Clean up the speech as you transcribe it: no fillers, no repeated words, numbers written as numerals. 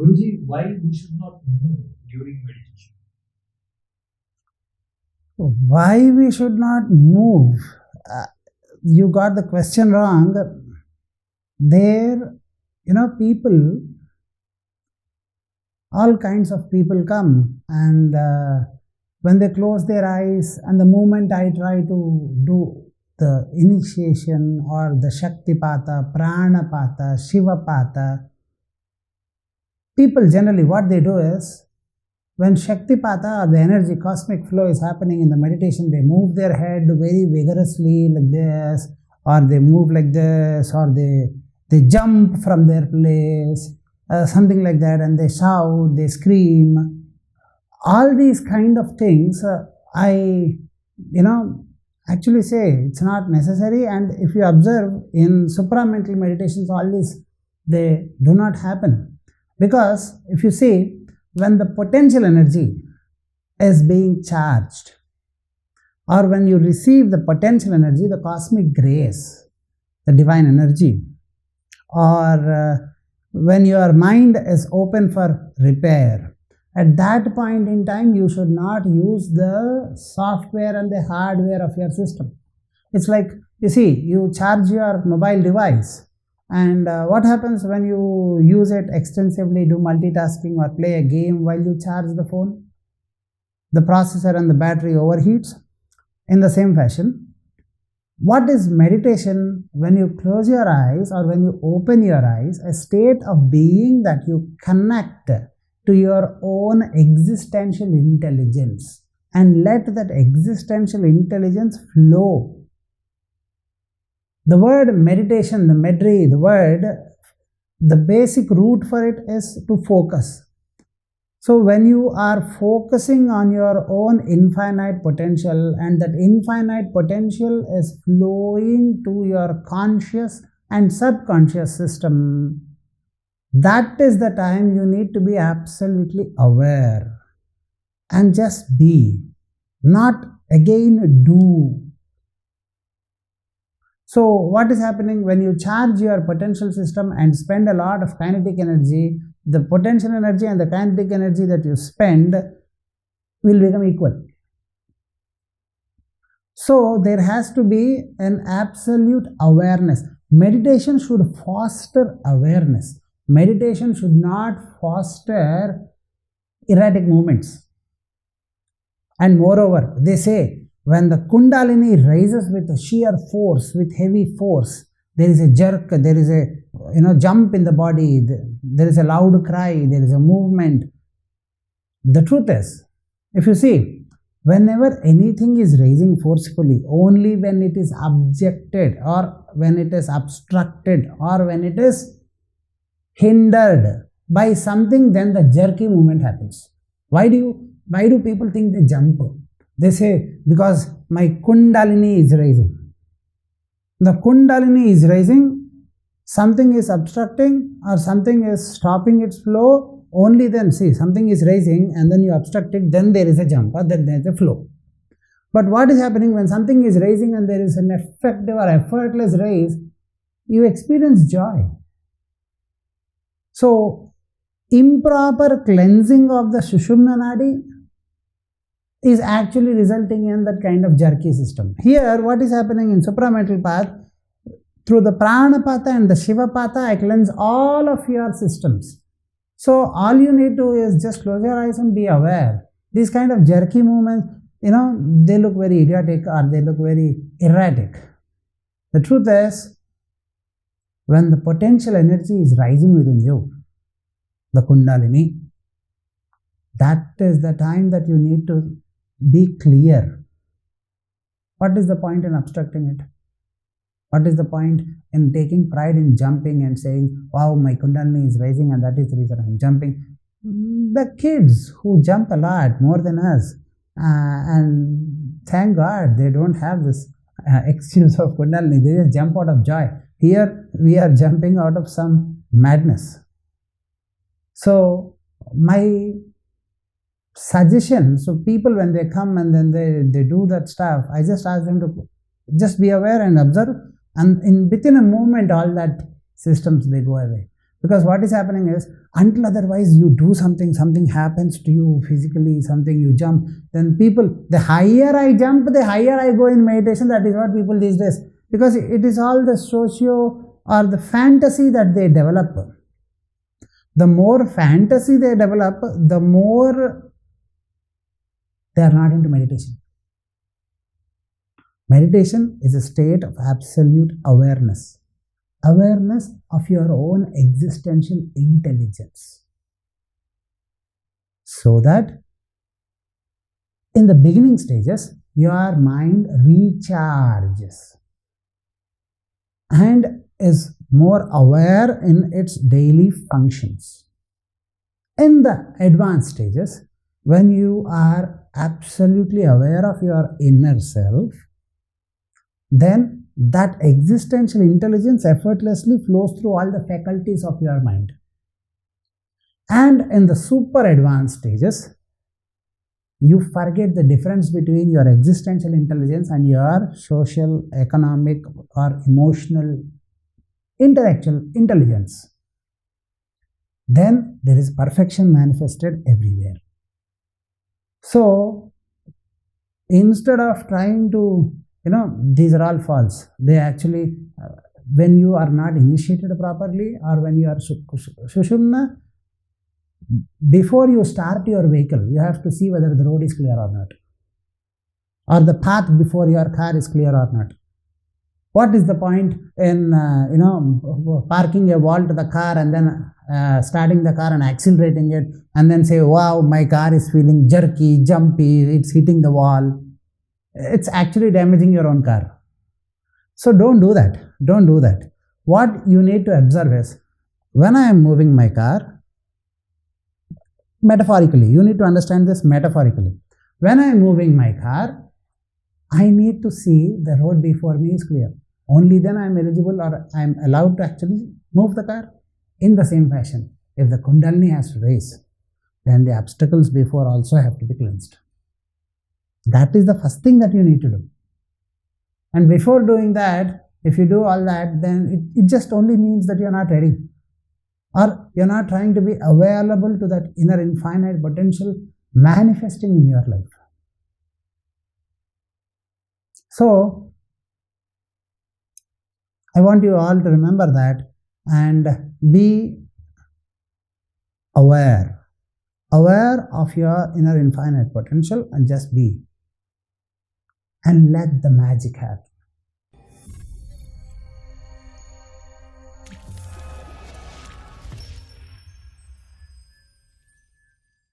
Guruji, why we should not move during meditation? Why we should not move? You got the question wrong. There, people, all kinds of people come, and when they close their eyes, and the moment I try to do the initiation or the Shaktipata, Pranapata, Shivapata, people generally what they do is, when Shaktipata or the energy cosmic flow is happening in the meditation, they move their head very vigorously like this, or they move like this, or they jump from their place, something like that, and they shout, they scream. All these kind of things, I actually say it's not necessary, and if you observe in supramental meditations, all these, they do not happen. Because if you see, when the potential energy is being charged, or when you receive the potential energy, the cosmic grace, the divine energy, or when your mind is open for repair, at that point in time, you should not use the software and the hardware of your system. It's like, you see, you charge your mobile device, and what happens when you use it extensively, do multitasking or play a game while you charge the phone? The processor and the battery overheats. In the same fashion, what is meditation? When you close your eyes or when you open your eyes, a state of being that you connect to your own existential intelligence and let that existential intelligence flow. The word meditation, the medri, the basic root for it is to focus. So when you are focusing on your own infinite potential, and that infinite potential is flowing to your conscious and subconscious system, that is the time you need to be absolutely aware and just be, not again do. So what is happening when you charge your potential system and spend a lot of kinetic energy? The potential energy and the kinetic energy that you spend will become equal. So there has to be an absolute awareness. Meditation should foster awareness. Meditation should not foster erratic movements. And moreover, they say, when the Kundalini rises with sheer force, with heavy force, there is a jerk, there is a jump in the body, there is a loud cry, there is a movement. The truth is, if you see, whenever anything is rising forcefully, only when it is objected, or when it is obstructed, or when it is hindered by something, then the jerky movement happens. Why do people think they jump? They say, because my Kundalini is rising. The Kundalini is rising, something is obstructing or something is stopping its flow, only then, see, something is rising and then you obstruct it, then there is a jump or then there is a flow. But what is happening when something is rising and there is an effective or effortless rise, you experience joy. So, improper cleansing of the Sushumna Nadi is actually resulting in that kind of jerky system. Here, what is happening in supramental path, through the Pranapata and the Shivapata, I cleanse all of your systems. So, all you need to do is just close your eyes and be aware. These kind of jerky movements, they look very idiotic or they look very erratic. The truth is, when the potential energy is rising within you, the Kundalini, that is the time that you need to be clear. What is the point in obstructing it? What is the point in taking pride in jumping and saying, wow, my Kundalini is rising and that is the reason I'm jumping? The kids who jump a lot more than us, and thank God they don't have this excuse of Kundalini, they just jump out of joy. Here we are jumping out of some madness. So my suggestion, so people when they come and then they do that stuff, I just ask them to just be aware and observe, and within a moment all that systems they go away. Because what is happening is, until otherwise you do something, something happens to you physically, something you jump, then people, the higher I jump, the higher I go in meditation. That is what people these days, because it is all the socio or the fantasy that they develop. The more fantasy they develop, the more they are not into meditation. Meditation is a state of absolute awareness. Awareness of your own existential intelligence. So that in the beginning stages, your mind recharges and is more aware in its daily functions. In the advanced stages, when you are absolutely aware of your inner self, then that existential intelligence effortlessly flows through all the faculties of your mind. And in the super advanced stages, you forget the difference between your existential intelligence and your social, economic, or emotional, intellectual intelligence. Then there is perfection manifested everywhere. So, instead of trying to, these are all false. They actually, when you are not initiated properly, or when you are Sushumna, before you start your vehicle, you have to see whether the road is clear or not, or the path before your car is clear or not. What is the point in, parking a wall to the car and then starting the car and accelerating it and then say, wow, my car is feeling jerky, jumpy, it's hitting the wall. It's actually damaging your own car. So don't do that. Don't do that. What you need to observe is, when I am moving my car, metaphorically, you need to understand this metaphorically. When I am moving my car, I need to see the road before me is clear. Only then I am eligible or I am allowed to actually move the car. In the same fashion, if the Kundalini has to raise, then the obstacles before also have to be cleansed. That is the first thing that you need to do. And before doing that, if you do all that, then it just only means that you are not ready. Or you are not trying to be available to that inner infinite potential manifesting in your life. So, I want you all to remember that and be aware of your inner infinite potential, and just be. And let the magic happen.